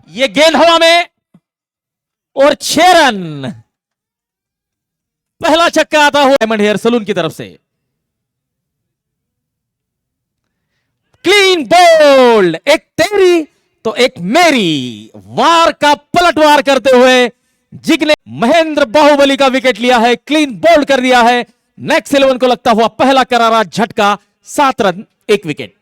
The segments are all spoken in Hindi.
ये गेंद हवा में और 6 रन। पहला छक्का आता हुआ डायमंड हेयर सलून की तरफ से। क्लीन बोल्ड, एक तेरी तो एक मेरी, वार का पलटवार करते हुए जिग्ने महेंद्र बाहुबली का विकेट लिया है, क्लीन बोल्ड कर दिया है। नेक्स्ट 11 को लगता हुआ पहला करारा झटका, 7 रन 1 विकेट।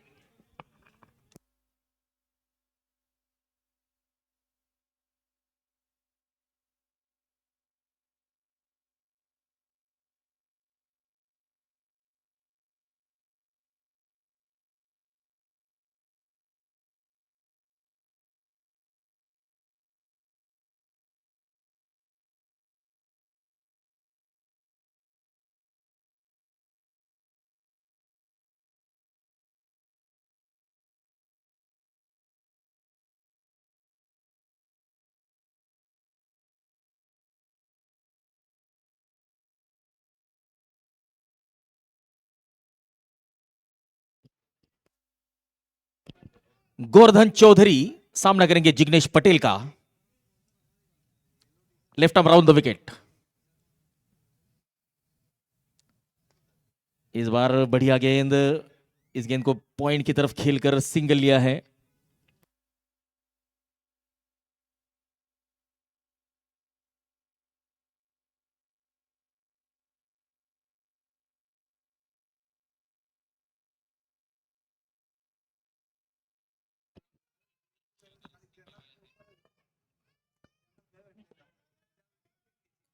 गोवर्धन चौधरी सामना करेंगे जिग्नेश पटेल का। Left arm round the wicket. इस बार बढ़िया गेंद, इस गेंद को पॉइंट की तरफ खेलकर सिंगल लिया है।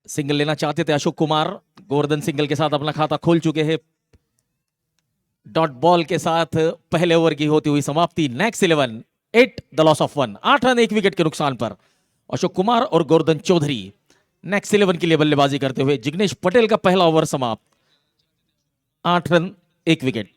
सिंगल लेना चाहते थे अशोक कुमार, गोवर्धन सिंगल के साथ अपना खाता खोल चुके हैं। डॉट बॉल के साथ पहले ओवर की होती हुई समाप्ति। Next 11 8 the loss of 1, 8 run 1 wicket के नुकसान पर अशोक कुमार और गोवर्धन चौधरी नेक्स्ट 11 के लिए बल्लेबाजी करते हुए। जिग्नेश पटेल का पहला ओवर समाप्त, 8 रन 1 विकेट।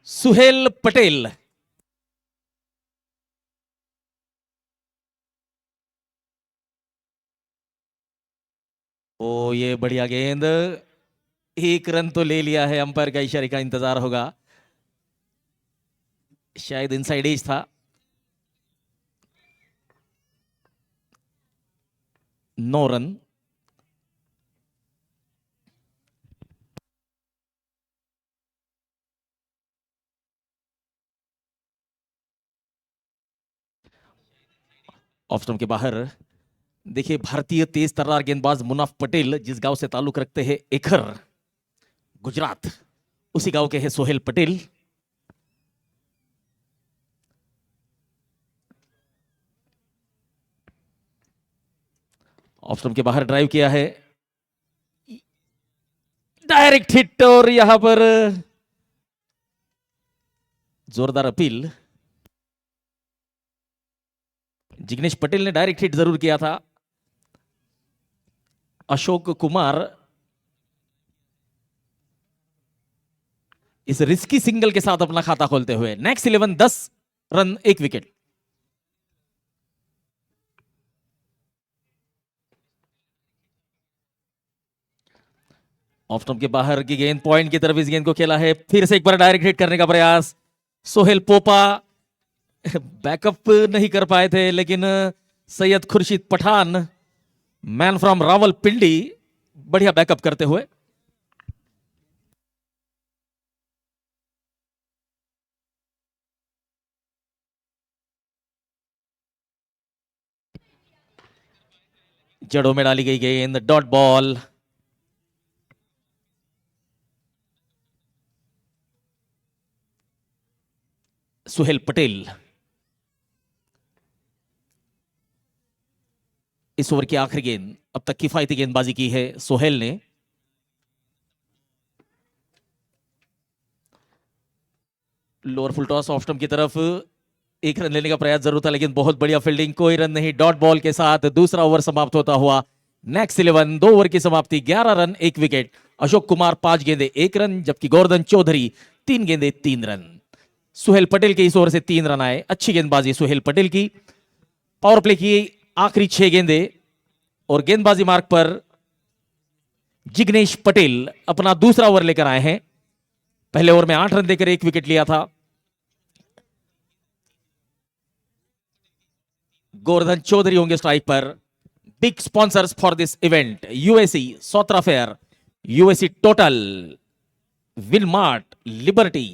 सुहेल पटेल, ओ ये बढ़िया गेंद, 1 रन तो ले लिया है। अंपायर का इशारे का इंतजार होगा, शायद इनसाइड एज था। 9 रन। ऑफ स्टंप के बाहर देखिए, भारतीय तेज तर्रार गेंदबाज मुनाफ पटेल जिस गांव से ताल्लुक रखते हैं, एखर गुजरात, उसी गांव के हैं सोहेल पटेल। ऑफ स्टंप के बाहर ड्राइव किया है, डायरेक्ट हिट, और यहां पर जोरदार अपील। जिग्नेश पटेल ने डायरेक्ट हिट जरूर किया था। अशोक कुमार इस रिस्की सिंगल के साथ अपना खाता खोलते हुए। Next 11 10 run 1 wicket. Off stump के बाहर की गेंद, पॉइंट की तरफ इस गेंद को खेला है, फिर से एक बार डायरेक्ट हिट करने का प्रयास। सोहेल पोपा बैकअप नहीं कर पाए थे, लेकिन सैयद खुर्शीद पठान, मैन फ्रॉम रावलपिंडी, बढ़िया बैकअप करते हुए। जड़ों में डाली गई गेंद, डॉट बॉल। सुहेल पटेल, इस ओवर की आखिरी गेंद, अब तक किफायती गेंदबाजी की है सोहेल ने। Lower full toss off stump की तरफ, एक रन लेने का प्रयास जरूर था लेकिन बहुत बढ़िया फील्डिंग, कोई रन नहीं। डॉट बॉल के साथ दूसरा ओवर समाप्त होता हुआ। नेक्स्ट 11 2 ओवर की समाप्ति, 11 रन 1 विकेट। अशोक कुमार 5 गेंदे 1 रन, जबकि गोवर्धन चौधरी 3 गेंदे 3 रन। सुहेल पटेल के इस ओवर से 3 रन आए, अच्छी गेंदबाजी सुहेल पटेल की। पावर प्ले की आखिरी 6 गेंदे और गेंदबाजी मार्ग पर जिग्नेश पटेल अपना दूसरा ओवर लेकर आए हैं। पहले ओवर में 8 रन देकर 1 विकेट लिया था। गोवर्धन चौधरी होंगे स्ट्राइक पर। Big sponsors for this event, UAC सोत्रा fair, UAC Total, Winmart, Liberty,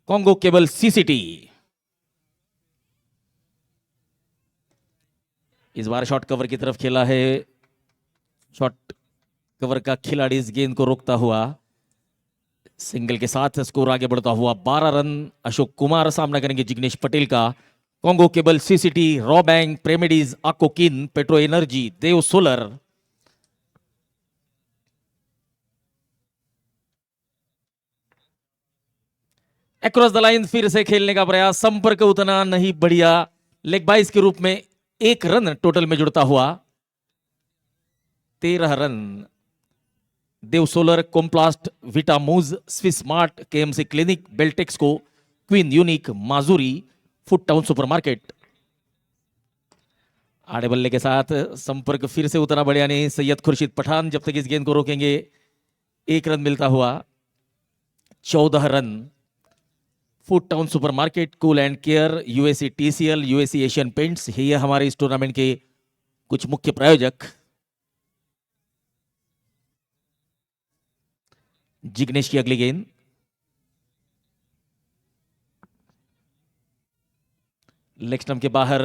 Congo cable CCT. इस बार शॉर्ट कवर की तरफ खेला है। शॉर्ट कवर का खिलाड़ी इस गेंद को रोकता हुआ, सिंगल के साथ स्कोर आगे बढ़ता हुआ 12 रन। अशोक कुमार सामना करेंगे जिग्नेश पटेल का। Congo cable CCT, raw bank, प्रेमेडीज, आकोकिन, petro energy, Dev solar. Across the line फिर से खेलने का प्रयास, संपर्क उतना नहीं बढ़िया। लेग बाइस के रूप में 1 रन टोटल में जुड़ता हुआ, 13 रन। देव सोलर, कोम्प्लास्ट, विटामूज, Swiss mart, KMC clinic, Beltexco, queen unique, माजूरी, फुट टाउन सुपरमार्केट। आड़े बल्ले के साथ संपर्क फिर से उतना बढ़िया नहीं। सैयद खुर्शीद पठान जब तक इस गेंद को रोकेंगे 1 रन मिलता हुआ, 14 run. Food town supermarket, cool and care, UAC TCL, UAC Asian paints, ये हमारे इस टूर्नामेंट के कुछ मुख्य प्रायोजक। जिग्नेश की अगली गेंद, लेग स्टंप के बाहर,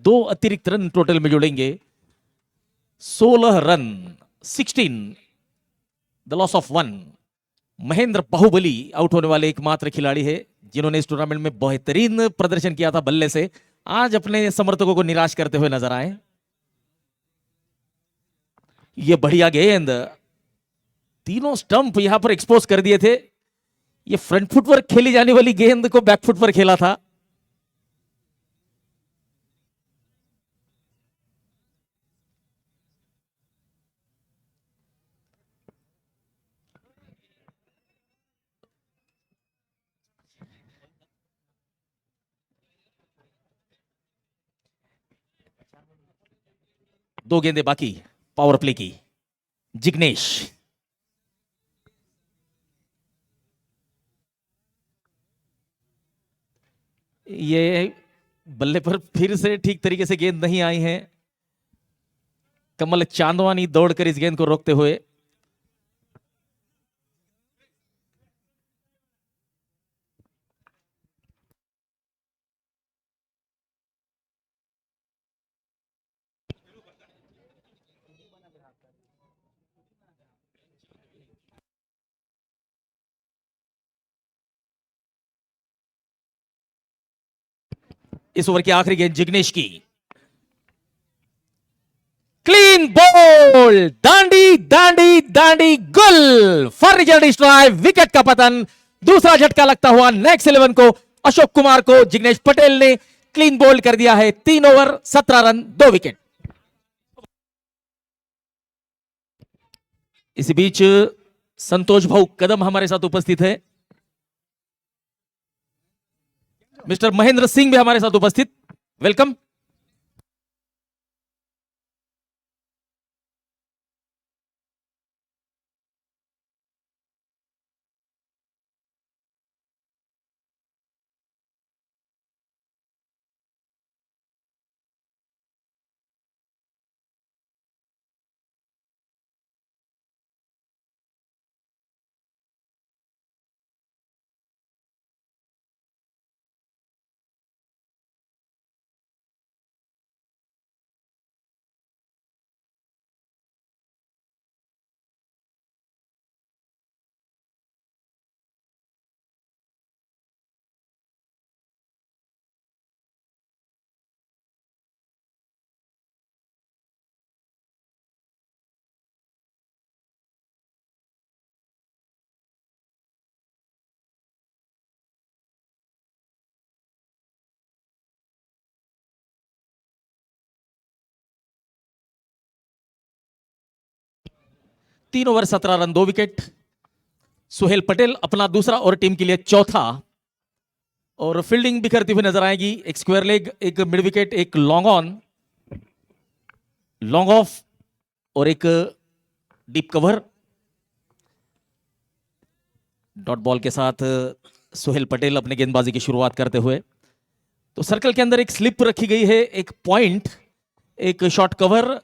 2 अतिरिक्त रन टोटल में जुड़ेंगे। 16 run, 16, the loss of 1। Mahendra Bahubali out होने वाले एकमात्र खिलाड़ी है जिन्होंने इस टूर्नामेंट में बेहतरीन प्रदर्शन किया था बल्ले से, आज अपने समर्थकों को निराश करते हुए नजर आए। ये बढ़िया गेंद, तीनों स्टंप यहां पर एक्सपोज कर दिए थे। ये फ्रंट फुट पर खेली जाने वाली गेंद को बैक फुट पर खेला था। दो गेंदें बाकी पावर प्ले की। जिग्नेश, ये बल्ले पर फिर से ठीक तरीके से गेंद नहीं आई है। कमल चांदवानी दौड़कर इस गेंद को रोकते हुए। इस ओवर की आखिरी गेंद जिग्नेश की, क्लीन बॉल, दांडी दांडी दांडी, गुल, फर्नीचर डिस्ट्रॉय, विकेट का पतन। दूसरा झटका लगता हुआ नेक्स्ट 11 को, अशोक कुमार को जिग्नेश पटेल ने क्लीन बोल्ड कर दिया है। 3 ओवर 17 रन 2 विकेट। इसी बीच संतोष भाऊ कदम हमारे साथ उपस्थित है, मिस्टर महेंद्र सिंह भी हमारे साथ उपस्थित, welcome. 3 over 17 run 2 wicket. Suhail Patel अपना दूसरा और टीम के लिए चौथा। और फील्डिंग बिखरती हुई नजर आएगी। एक स्क्वायर लेग, एक मिड विकेट, एक लॉन्ग ऑन, लॉन्ग ऑफ और एक डीप कवर। डॉट बॉल के साथ सुहेल पटेल अपने गेंदबाजी की शुरुआत करते हुए। तो सर्कल के अंदर एक स्लिप रखी गई है, एक पॉइंट, एक शॉर्ट कवर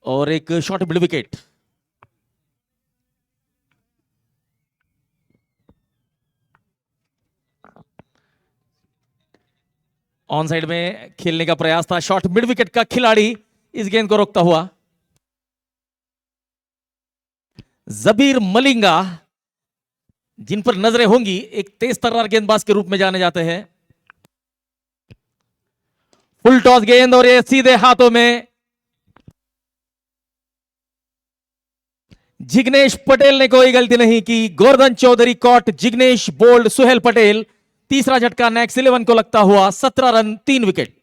और एक short mid wicket. On side में खेलने का प्रयास था, शॉर्ट मिड विकेट का खिलाड़ी इस गेंद को रोकता हुआ। जबीर मलिंगा, जिन पर नजरें होंगी, एक तेज तर्रार गेंदबाज के रूप में जाने जाते हैं। फुल टॉस गेंद और ये सीधे हाथों में। जिग्नेश पटेल ने कोई गलती नहीं की। Govardhan Chaudhary caught, Jignesh bowled, Suhail Patel. तीसरा झटका नेक्स्ट 11 को लगता हुआ। 17 रन 3 विकेट।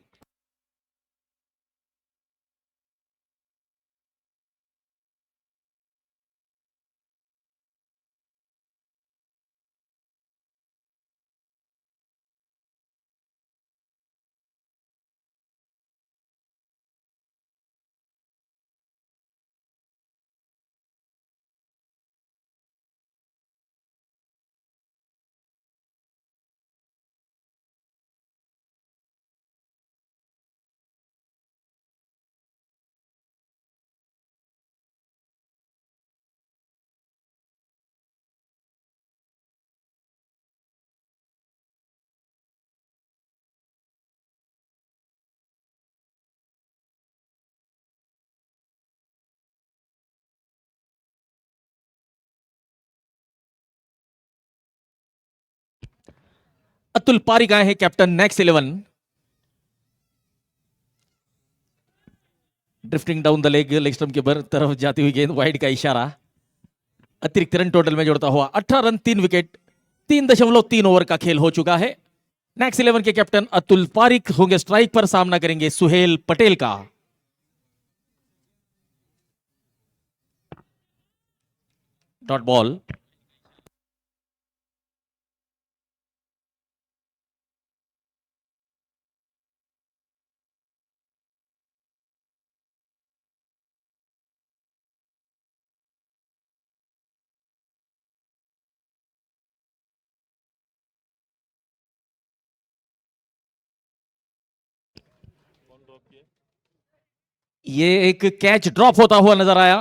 अतुल पारिक आए हैं captain next 11। Drifting down the leg, leg stump के तरफ जाती हुई गेंद, वाइड का इशारा। अतिरिक्त रन टोटल में जोड़ता हुआ 18 रन 3 विकेट। 3.3 ओवर का खेल हो चुका है। नेक्स्ट 11 के कैप्टन अतुल पारिक होंगे स्ट्राइक पर, सामना करेंगे सुहेल पटेल का। Dot ball. ये एक कैच ड्रॉप होता हुआ नजर आया।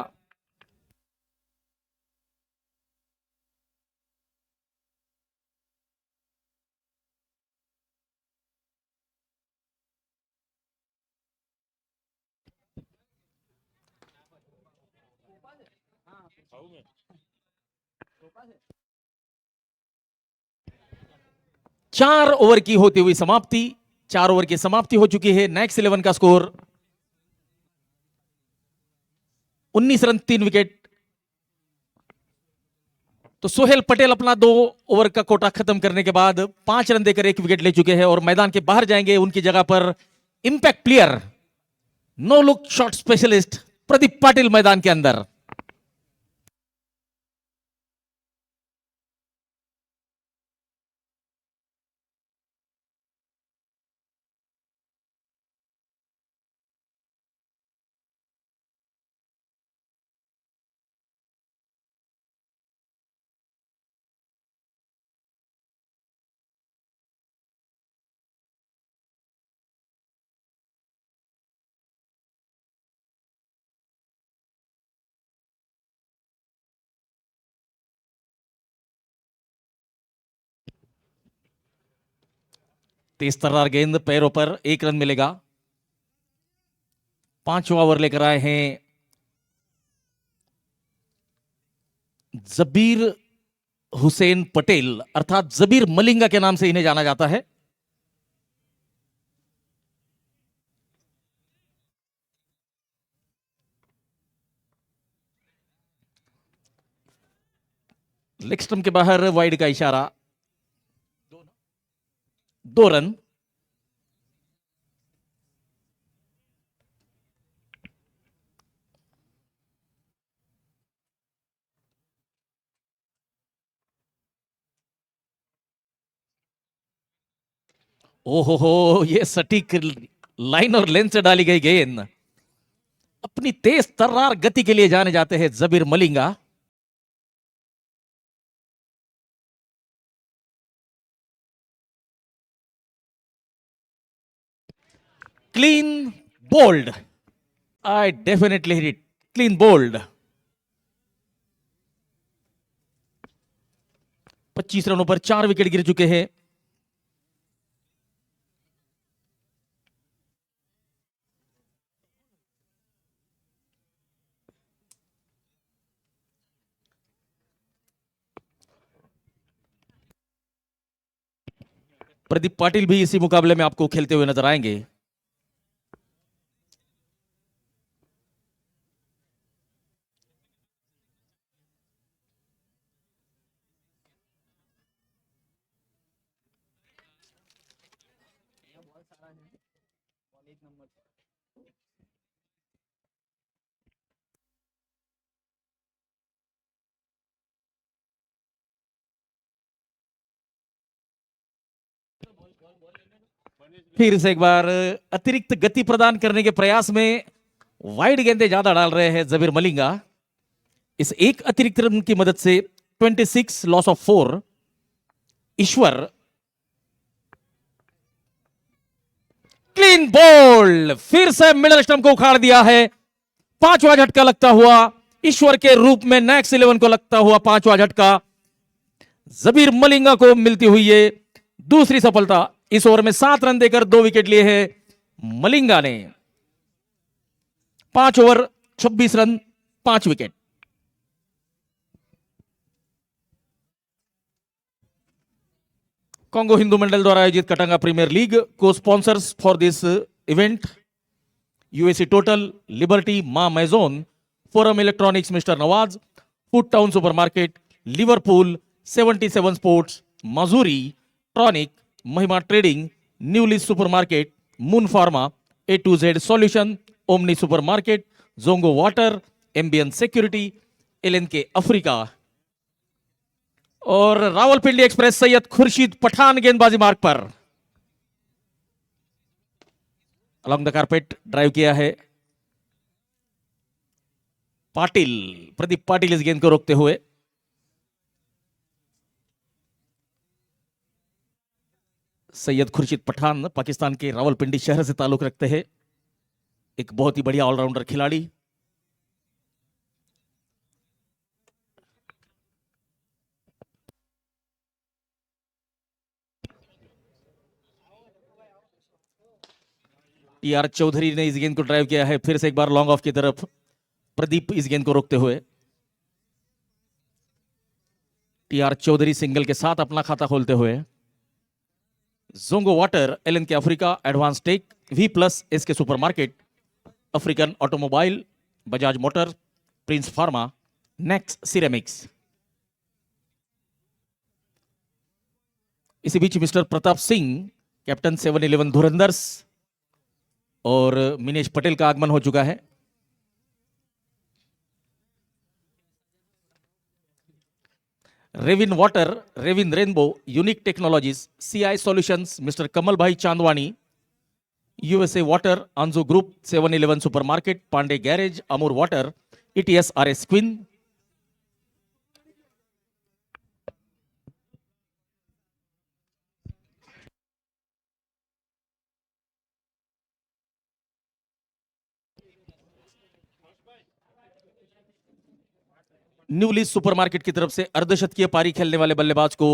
चार ओवर की होती हुई समाप्ति। 4 ओवर की समाप्ति हो चुकी है। नेक्स्ट 11 का स्कोर 19 रन 3 विकेट। तो सुहेल पटेल अपना 2 ओवर का कोटा खत्म करने के बाद 5 रन देकर 1 विकेट ले चुके हैं और मैदान के बाहर जाएंगे। उनकी जगह पर impact player, no look shot specialist Pradeep Patil मैदान के अंदर। तेज तर्रार गेंद, पैरों पर 1 रन मिलेगा। 5वां ओवर लेकर आए हैं जबीर हुसैन पटेल, अर्थात जबीर मलिंगा के नाम से इन्हें जाना जाता है। लेग स्टंप के बाहर वाइड का इशारा। 2 रन। ओहो, ये सटीक लाइन और लेंथ से डाली गई गेंद। अपनी तेज तर्रार गति के लिए जाने जाते हैं Jabir Malinga. Clean bowled, I definitely hit clean bowled. 25 रनों पर 4 विकेट गिर चुके हैं। प्रदीप पाटिल भी इसी मुकाबले में आपको खेलते हुए नजर आएंगे। फिर से एक बार अतिरिक्त गति प्रदान करने के प्रयास में वाइड गेंदें ज्यादा डाल रहे हैं जबीर मलिंगा। इस एक अतिरिक्त रन की मदद से 26 loss of 4। Ishwar clean ball, फिर से मिडल स्टंप को उखाड़ दिया है। पांचवा झटका लगता हुआ ईश्वर के रूप में नेक्स्ट 11 को लगता हुआ पांचवा झटका जबीर मलिंगा को मिलती हुई ये दूसरी सफलता। इस ओवर में 7 रन देकर 2 विकेट लिए हैं मलिंगा ने। 5 over 26 run 5 wicket. Congo Hindu Mandal द्वारा आयोजित कटांगा प्रीमियर लीग को sponsors for this event USA Total, Liberty, मा मैजोन, forum electronics mister Nawaz, food town supermarket, Liverpool, 77 sports, मजूरी, tronic, Mahima trading, newly supermarket, moon pharma, A to Z solution, omni supermarket, जोंगो वाटर, एम्बियन सिक्योरिटी, एलएनके अफ्रीका और रावलपिंडी एक्सप्रेस सैयद खुर्शीद पठान गेंदबाजी मार्ग पर अलॉन्ग द कारपेट ड्राइव किया है पाटिल। प्रदीप पाटिल इस गेंद को रोकते हुए। सैयद खुर्शीद पठान पाकिस्तान के रावलपिंडी शहर से ताल्लुक रखते हैं। एक बहुत ही बढ़िया ऑलराउंडर खिलाड़ी। टीआर चौधरी ने इस गेंद को ड्राइव किया है। फिर से एक बार लॉन्ग ऑफ की तरफ प्रदीप इस गेंद को रोकते हुए। टीआर चौधरी सिंगल के साथ अपना खाता खोलते हुए। जोंगो water, LNK Africa, advance tech, V plus, SK supermarket, African automobile, Bajaj motor, prince pharma, next ceramics. इसी बीच मिस्टर प्रताप सिंह, कैप्टन 7-11 धुरंधर्स और मिनेश पटेल का आगमन हो चुका है। रेविन वाटर, रेविन rainbow, unique technologies, CI solutions, mister Kamal bhai Chandwani, USA water, Anju group, 7-11 supermarket, Pandey garage, अमूर water, ETS RS queen. Newly supermarket की तरफ से अर्धशतकीय पारी खेलने वाले बल्लेबाज को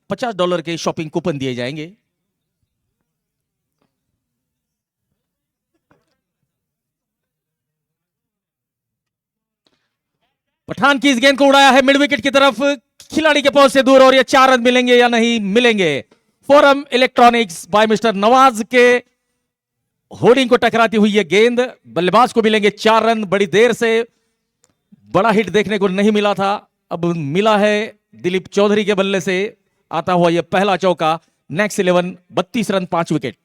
$50 के शॉपिंग कूपन दिए जाएंगे। पठान की इस गेंद को उड़ाया है मिड विकेट की तरफ, खिलाड़ी के पहुंच से दूर, और ये 4 रन मिलेंगे या नहीं मिलेंगे। Forum electronics by mister Nawaz के होर्डिंग को टकराती हुई ये गेंद, बल्लेबाज को मिलेंगे 4 रन। बड़ी देर से बड़ा हिट देखने को नहीं मिला था, अब मिला है दिलीप चौधरी के बल्ले से आता हुआ यह पहला चौका। Next 11 32 run 5 wicket.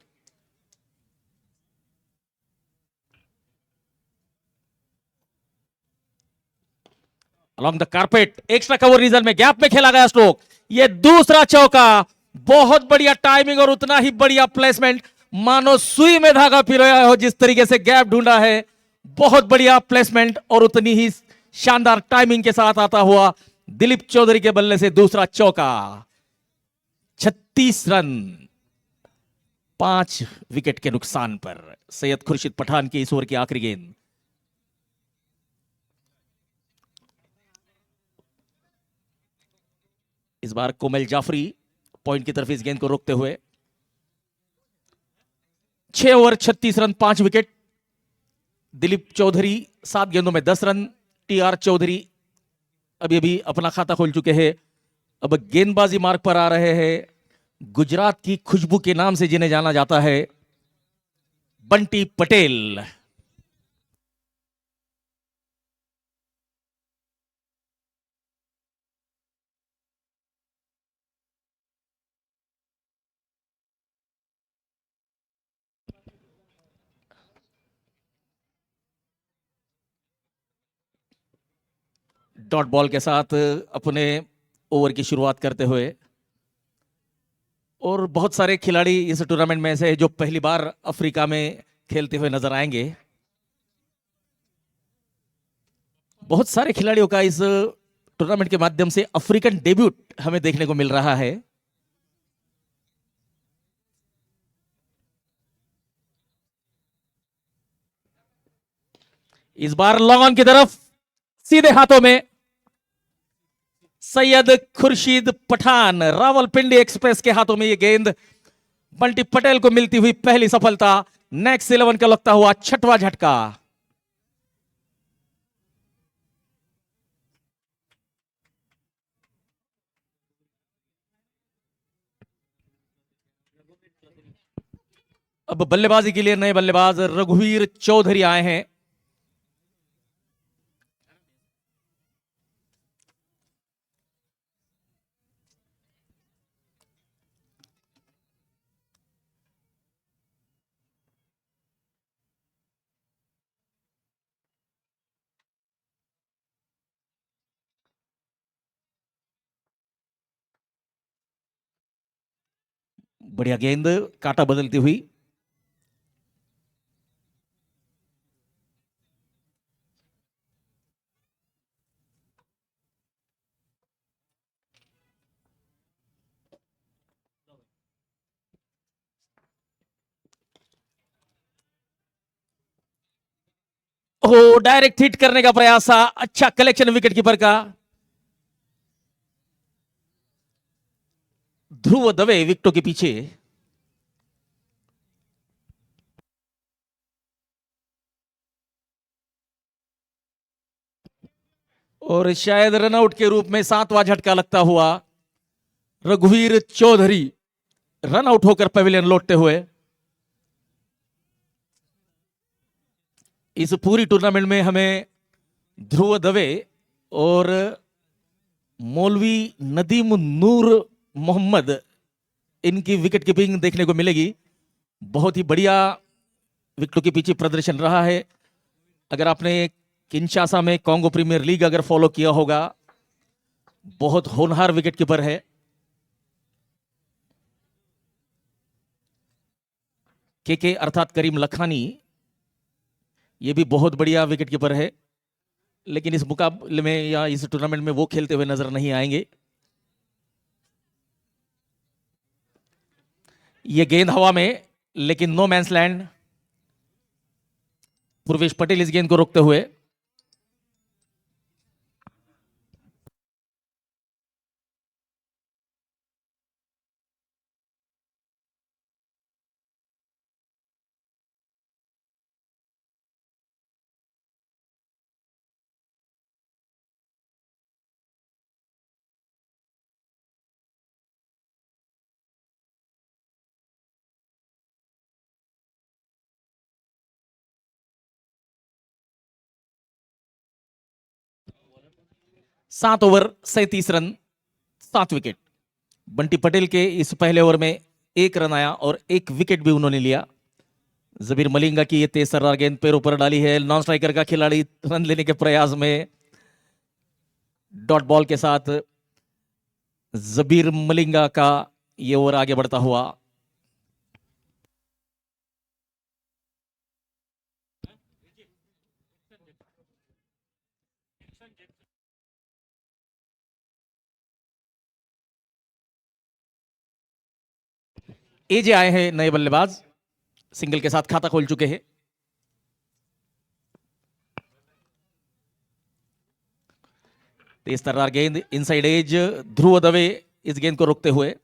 Along the carpet, extra cover region में गैप में खेला गया स्ट्रोक, यह दूसरा चौका बहुत बढ़िया टाइमिंग और उतना ही बढ़िया प्लेसमेंट, मानो सुई में धागा पिरोया हो जिस तरीके से गैप ढूंढा है। बहुत बढ़िया प्लेसमेंट और उतनी ही शानदार टाइमिंग के साथ आता हुआ दिलीप चौधरी के बल्ले से दूसरा चौका। 36 रन 5 विकेट के नुकसान पर सैयद खुर्शीद पठान की इस ओवर की आखिरी गेंद। इस बार कोमल जाफरी पॉइंट की तरफ इस गेंद को रोकते हुए। 6 over 36 run 5 wicket. Dilip Chaudhary 7 गेंदों में 10 रन। टीआर चौधरी अभी अभी अपना खाता खोल चुके हैं। अब गेंदबाजी मार्ग पर आ रहे हैं गुजरात की खुशबू के नाम से जिन्हें जाना जाता है, बंटी पटेल। डॉट बॉल के साथ अपने ओवर की शुरुआत करते हुए, और बहुत सारे खिलाड़ी इस टूर्नामेंट में से जो पहली बार अफ्रीका में खेलते हुए नजर आएंगे। बहुत सारे खिलाड़ियों का इस टूर्नामेंट के माध्यम से अफ्रीकन डेब्यूट हमें देखने को मिल रहा है। इस बार लॉन्ग ऑन की तरफ सीधे हाथों में सैयद खुर्शीद पठान, रावलपिंडी एक्सप्रेस के हाथों में यह गेंद बंटी पटेल को मिलती हुई पहली सफलता। नेक्स्ट 11 का लगता हुआ 6वां झटका। अब बल्लेबाजी के लिए नए बल्लेबाज रघुवीर चौधरी आए हैं। बढ़िया गेंद, काटा बदलती हुई। ओ, डायरेक्ट हिट करने का प्रयास था। अच्छा कलेक्शन विकेट कीपर का। ध्रुव दवे विकेटों के पीछे। और शायद रनआउट के रूप में 7वां झटका लगता हुआ रघुवीर चौधरी रनआउट होकर पवेलियन लौटते हुए। इस पूरी टूर्नामेंट में हमें ध्रुव दवे और मौलवी नदीम नूर मोहम्मद, इनकी विकेट कीपिंग देखने को मिलेगी। बहुत ही बढ़िया विकेटों के पीछे प्रदर्शन रहा है। अगर आपने किंशासा में कॉन्गो प्रीमियर लीग अगर फॉलो किया होगा, बहुत होनहार विकेट कीपर है। के अर्थात करीम लखानी, ये भी बहुत बढ़िया विकेट कीपर है, लेकिन इस मुकाबले में या इस टूर्नामेंट में वो खेलते हुए नजर नहीं आएंगे। ये गेंद हवा में, लेकिन no man's land. Purvesh Patel इस गेंद को रोकते हुए। सात over 37 run 7 wicket. Bunty Patel के इस पहले ओवर में 1 रन आया और 1 विकेट भी उन्होंने लिया। जबीर मलिंगा की ये तेज सर्रार गेंद पैरों पर डाली है। नॉन स्ट्राइकर का खिलाड़ी रन लेने के प्रयास में डॉट बॉल के साथ जबीर मलिंगा का ये ओवर आगे बढ़ता हुआ एजे आए हैं नए बल्लेबाज, सिंगल के साथ खाता खोल चुके हैं। तेज तर्रार गेंद, इनसाइड एज, ध्रुव दवे इस गेंद को रोकते हुए।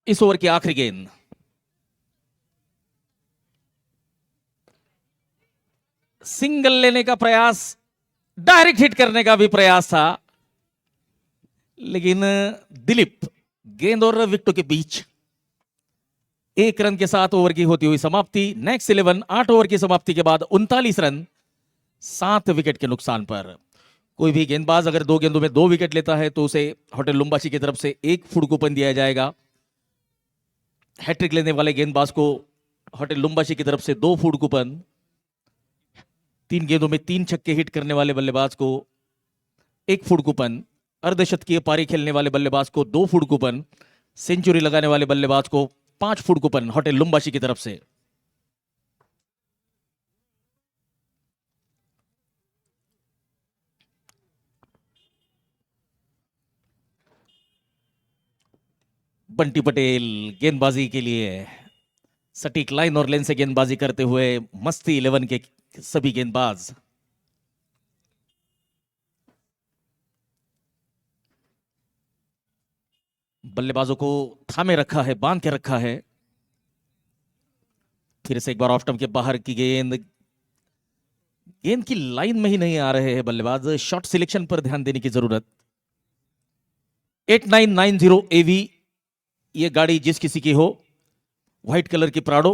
इस ओवर की आखिरी गेंद, सिंगल लेने का प्रयास, डायरेक्ट हिट करने का भी प्रयास था, लेकिन दिलीप गेंद और विकेटों के बीच 1 रन के साथ ओवर की होती हुई समाप्ति। नेक्स्ट 11 8 ओवर की समाप्ति के बाद 39 रन 7 विकेट के नुकसान पर। कोई भी गेंदबाज अगर 2 गेंदों में 2 विकेट लेता है तो उसे होटल लुम्बाशी की तरफ से 1 फुट कूपन दिया जाएगा। हैट्रिक लेने वाले गेंदबाज को होटल लुम्बाशी की तरफ से 2 फुट कूपन, 3 गेंदों में 3 छक्के हिट करने वाले बल्लेबाज को 1 फुट कूपन, अर्धशतकीय पारी खेलने वाले बल्लेबाज को 2 फुट कूपन, सेंचुरी लगाने वाले बल्लेबाज को 5 फुट कूपन होटल लुम्बाशी की तरफ से। बंटी पटेल गेंदबाजी के लिए सटीक लाइन और लेन से गेंदबाजी करते हुए मस्ती 11 के सभी गेंदबाज। बल्लेबाजों को थामे रखा है, बांध के रखा है। फिर से एक बार ऑफ स्टंप के बाहर की गेंद, गेंद की लाइन में ही नहीं आ रहे हैं बल्लेबाज। शॉट सिलेक्शन पर ध्यान देने की जरूरत। 8990 एवी ये गाड़ी जिस किसी की हो, व्हाइट कलर की प्राडो।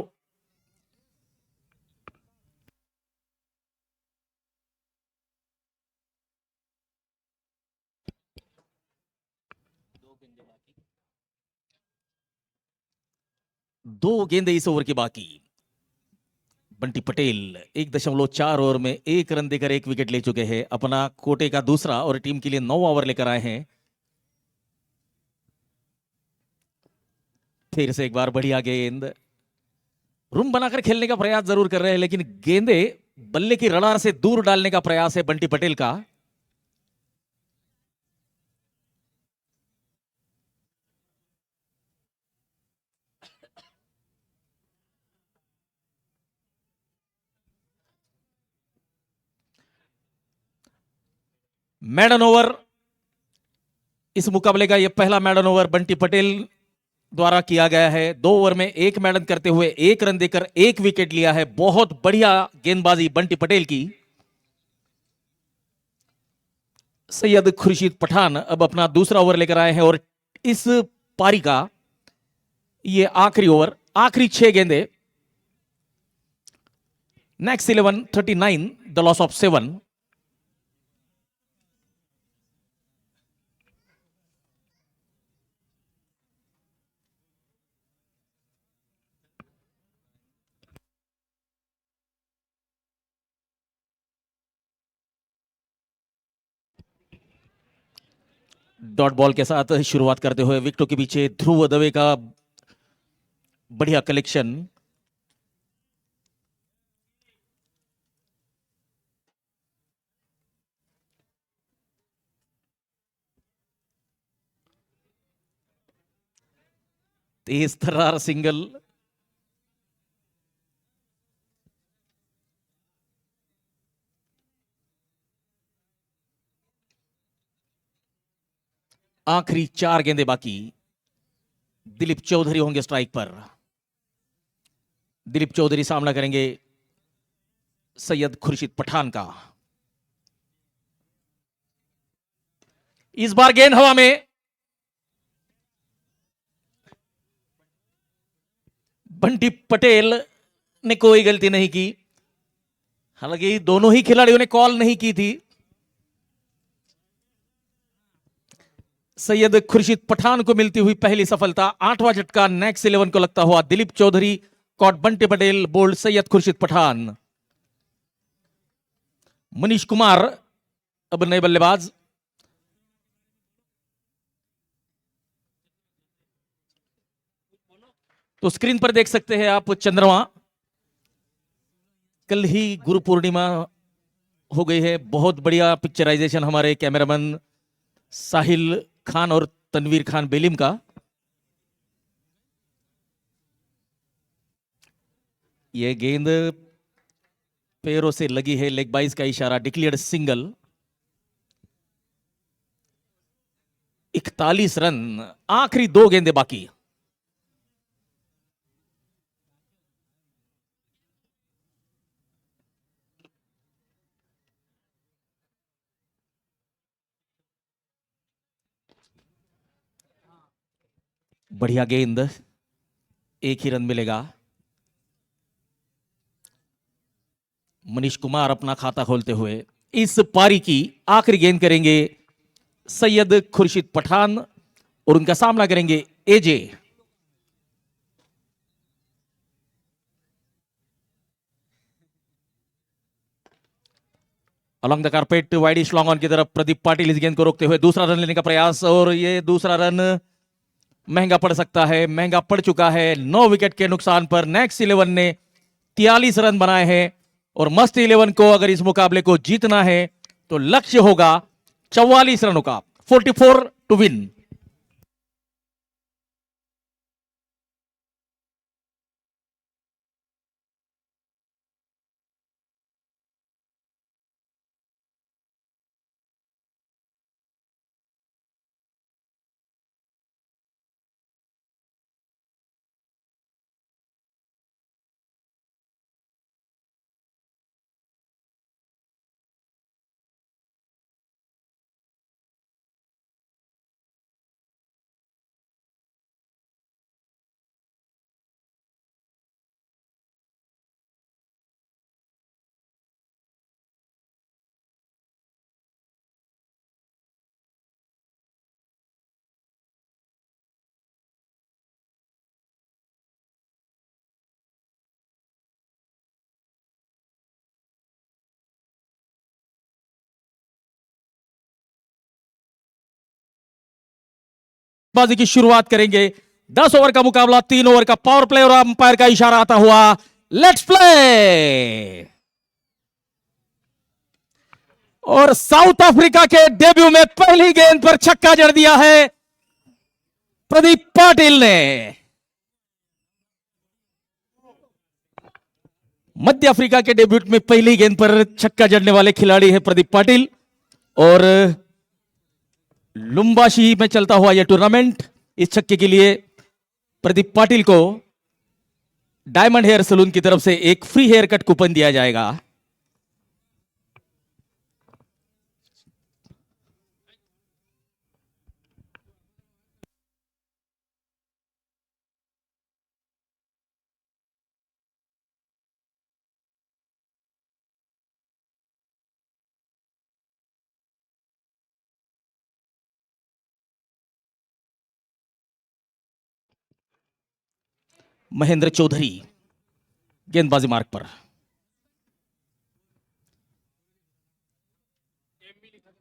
दो गेंदे इस ओवर की बाकी। बंटी पटेल 1.4 ओवर में 1 रन देकर 1 विकेट ले चुके हैं। अपना कोटे का दूसरा और टीम के लिए 9 ओवर लेकर आए हैं। फिर से एक बार बढ़िया गेंद, रूम बनाकर खेलने का प्रयास जरूर कर रहे हैं, लेकिन गेंदे बल्ले की रडार से दूर डालने का प्रयास है बंटी पटेल का। मैडन ओवर, इस मुकाबले का यह पहला मैडन ओवर बंटी पटेल द्वारा किया गया है। 2 ओवर में 1 मैडन करते हुए 1 रन देकर 1 विकेट लिया है। बहुत बढ़िया गेंदबाजी बंटी पटेल की। सैयद खुर्शीद पठान अब अपना दूसरा ओवर लेकर आए हैं और इस पारी का ये आखिरी ओवर, आखिरी 6 गेंदे। Next 11 39 the loss of 7। Dot ball के साथ शुरुआत करते हुए विकेटों के पीछे ध्रुव दवे का बढ़िया कलेक्शन। तेज तर्रार सिंगल, आखिरी 4 गेंदें बाकी। दिलीप चौधरी होंगे स्ट्राइक पर। दिलीप चौधरी सामना करेंगे सैयद खुर्शीद पठान का। इस बार गेंद हवा में। बंटी पटेल ने कोई गलती नहीं की। हालांकि दोनों ही खिलाड़ियों ने कॉल नहीं की थी। सैयद खुर्शीद पठान को मिलती हुई पहली सफलता। 8वां झटका नेक्स्ट 11 को लगता हुआ। Dilip Chaudhary caught Bunty Patel, bowled Syed Khurshid Pathan. मनीष कुमार अब नए बल्लेबाज। तो स्क्रीन पर देख सकते हैं आप चंद्रमा। कल ही गुरु पूर्णिमा हो गई है। बहुत बढ़िया पिक्चराइजेशन हमारे कैमरामैन साहिल खान और तनवीर खान बेलिम का। यह गेंद पैरों से लगी है। लेग बाइज का इशारा। Declared single. 41 रन। आखिरी 2 गेंदें बाकी। बढ़िया गेंद। एक ही रन मिलेगा। मनीष कुमार अपना खाता खोलते हुए इस पारी की आखिरी गेंद करेंगे सैयद खुर्शीद पठान और उनका सामना करेंगे AJ. Along the carpet wide long on की तरफ प्रदीप पाटिल इस गेंद को रोकते हुए दूसरा रन लेने का प्रयास, और ये दूसरा रन महंगा पड़ सकता है। महंगा पड़ चुका है 9 विकेट के नुकसान पर। नेक्स्ट 11 ने 43 रन बनाए हैं और मस्त 11 को अगर इस मुकाबले को जीतना है तो लक्ष्य होगा 44 रनों का। 44 टू विन। बाजी की शुरुआत करेंगे। 10 ओवर का मुकाबला, 3 ओवर का पावर प्ले और अंपायर का इशारा आता हुआ लेट्स प्ले। और साउथ अफ्रीका के डेब्यू में पहली गेंद पर छक्का जड़ दिया है प्रदीप पाटिल ने। मध्य अफ्रीका के डेब्यूट में पहली गेंद पर छक्का जड़ने वाले खिलाड़ी है प्रदीप पाटिल। और लुम्बाशी में चलता हुआ यह टूर्नामेंट, इस छक्के के लिए प्रदीप पाटिल को डायमंड हेयर सलून की तरफ से एक फ्री हेयर कट कूपन दिया जाएगा। महेंद्र चौधरी गेंदबाजी मार्ग पर।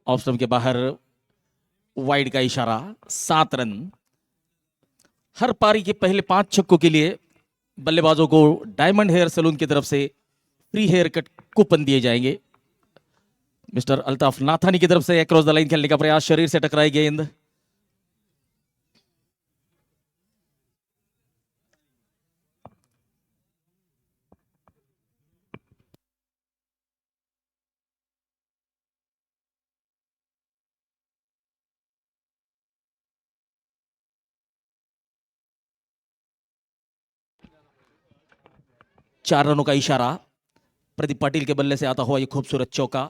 ऑफ स्टंप के बाहर वाइड का इशारा। 7 रन। हर पारी के पहले 5 छक्कों के लिए बल्लेबाजों को डायमंड हेयर सलून की तरफ से फ्री हेयर कट कूपन दिए जाएंगे। मिस्टर अल्ताफ नाथानी की तरफ से अक्रॉस द लाइन खेलने का प्रयास, शरीर से टकराई गेंद। 4 रनों का इशारा। प्रदीप पाटिल के बल्ले से आता हुआ यह खूबसूरत चौका।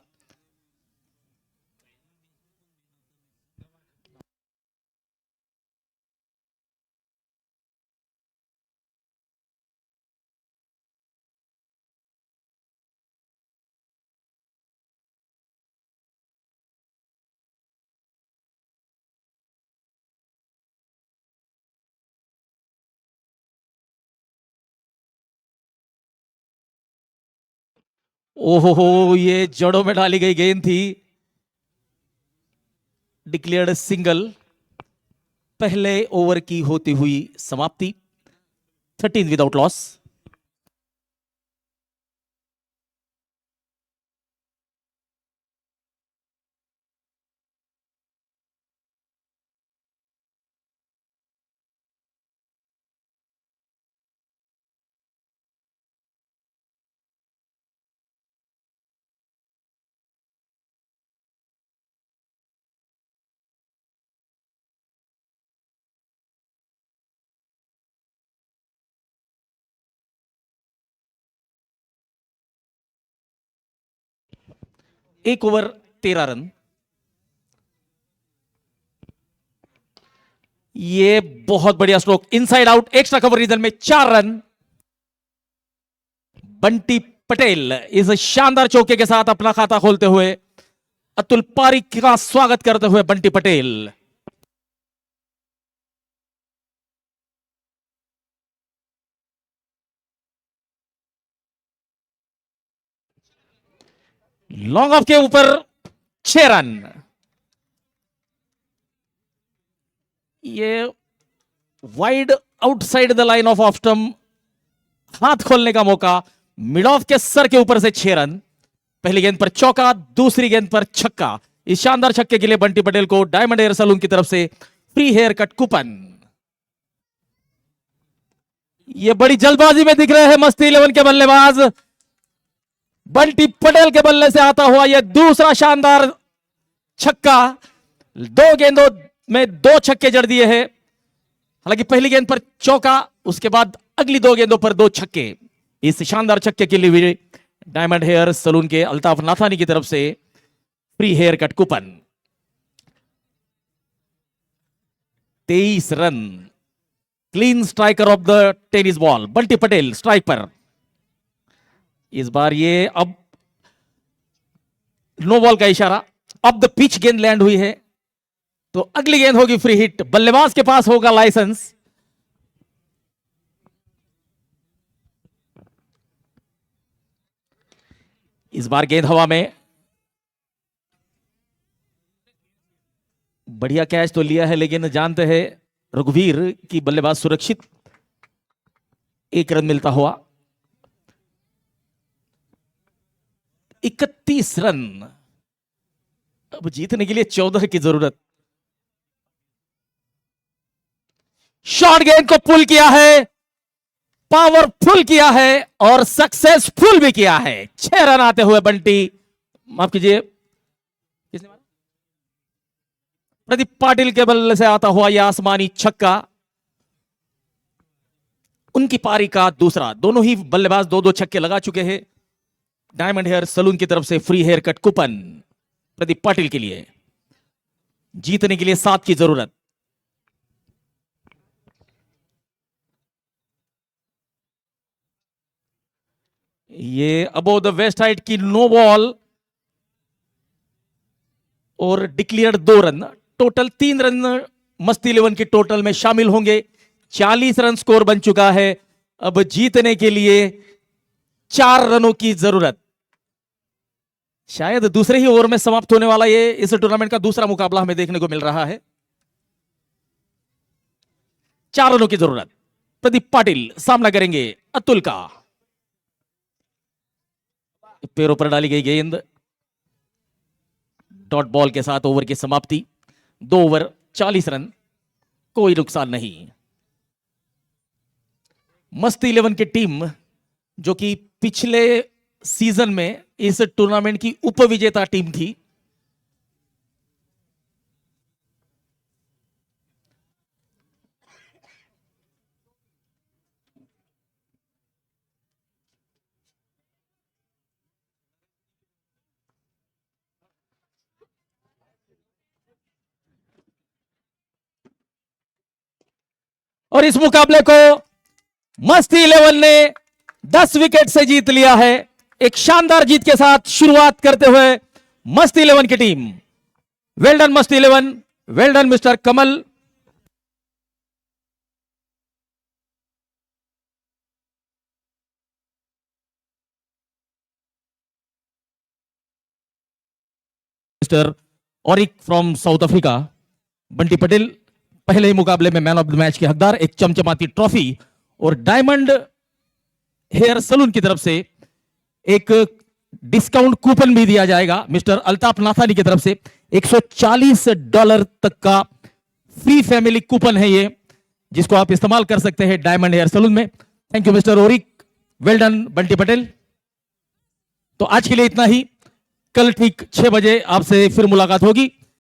ओहो, ये जड़ों में डाली गई गेंद थी। Declared single. पहले ओवर की होती हुई समाप्ति। 13 विदाउट लॉस। एक ओवर 13 रन। ये बहुत बढ़िया stroke, inside out, extra cover region में 4 रन। बंटी पटेल इस शानदार चौके के साथ अपना खाता खोलते हुए, अतुल पारीक का स्वागत करते हुए बंटी पटेल। लॉन्ग ऑफ के ऊपर 6 रन। ये wide outside the line of off stump, हाथ खोलने का मौका। मिड ऑफ के सर के ऊपर से 6 रन। पहली गेंद पर चौका, दूसरी गेंद पर छक्का। इस शानदार छक्के के लिए बंटी पटेल को डायमंड हेयर सलून की तरफ से फ्री हेयर कट कूपन। ये बड़ी जल्दबाजी में दिख रहे हैं मस्ती 11 के बल्लेबाज। बंटी पटेल के बल्ले से आता हुआ यह दूसरा शानदार छक्का। 2 गेंदों में 2 छक्के जड़ दिए हैं। हालांकि पहली गेंद पर चौका, उसके बाद अगली 2 गेंदों पर 2 छक्के। इस शानदार छक्के के लिए भी डायमंड हेयर सलून के अल्ताफ नाथानी की तरफ से free hair cut coupon. 23 run. Clean striker of the tennis ball Bunty Patel strike पर। इस बार ये अब नो बॉल का इशारा। अब द पिच गेंद लैंड हुई है तो अगली गेंद होगी फ्री हिट। बल्लेबाज के पास होगा लाइसेंस। इस बार गेंद हवा में। बढ़िया कैच तो लिया है, लेकिन जानते हैं रघुवीर की बल्लेबाज सुरक्षित। 1 रन मिलता हुआ। 31 रन। अब जीतने के लिए 14 की जरूरत। शॉर्ट गेंद को पुल किया है, पावरफुल किया है और सक्सेसफुल भी किया है। 6 रन आते हुए बंटी, माफ कीजिए, किसने मारा? प्रदीप पाटिल के बल्ले से आता हुआ यह आसमानी छक्का। उनकी पारी का दूसरा। दोनों ही बल्लेबाज 2-2 छक्के लगा चुके हैं। डायमंड हेयर सलून की तरफ से free hair cut coupon Pradeep Patil के लिए। जीतने के लिए 7 की जरूरत। ये अबोव द वेस्ट हाइट की नो बॉल और declared 2 run. Total 3 run Masti 11 की टोटल में शामिल होंगे। 40 रन स्कोर बन चुका है। अब जीतने के लिए 4 रनों की जरूरत। शायद दूसरे ही ओवर में समाप्त होने वाला ये इस टूर्नामेंट का दूसरा मुकाबला हमें देखने को मिल रहा है। 4 रनों की जरूरत। प्रदीप पाटिल सामना करेंगे अतुल का। पैरों पर डाली गई गेंद। डॉट बॉल के साथ ओवर की समाप्ति। 2 ओवर 40 रन, कोई नुकसान नहीं। मस्ती 11 की टीम जो कि पिछले सीजन में इस टूर्नामेंट की उपविजेता टीम थी, और इस मुकाबले को मस्ती 11 ने 10 विकेट से जीत लिया है। एक शानदार जीत के साथ शुरुआत करते हुए मस्ती 11 की टीम। वेल डन मस्ती 11, well done mister Kamal. Mister Auric from south Africa. Bunty Patel पहले ही मुकाबले में मैन ऑफ द मैच के हकदार। एक चमचमाती ट्रॉफी और डायमंड हेयर सलून की तरफ से एक डिस्काउंट कूपन भी दिया जाएगा मिस्टर अल्ताफ नाथानी की तरफ से। $140 तक का फ्री फैमिली कूपन है ये, जिसको आप इस्तेमाल कर सकते हैं डायमंड हेयर सलून में। Thank you mister Oric, well done Bunty Patel. तो आज के लिए इतना ही। कल ठीक 6 बजे आपसे फिर मुलाकात होगी।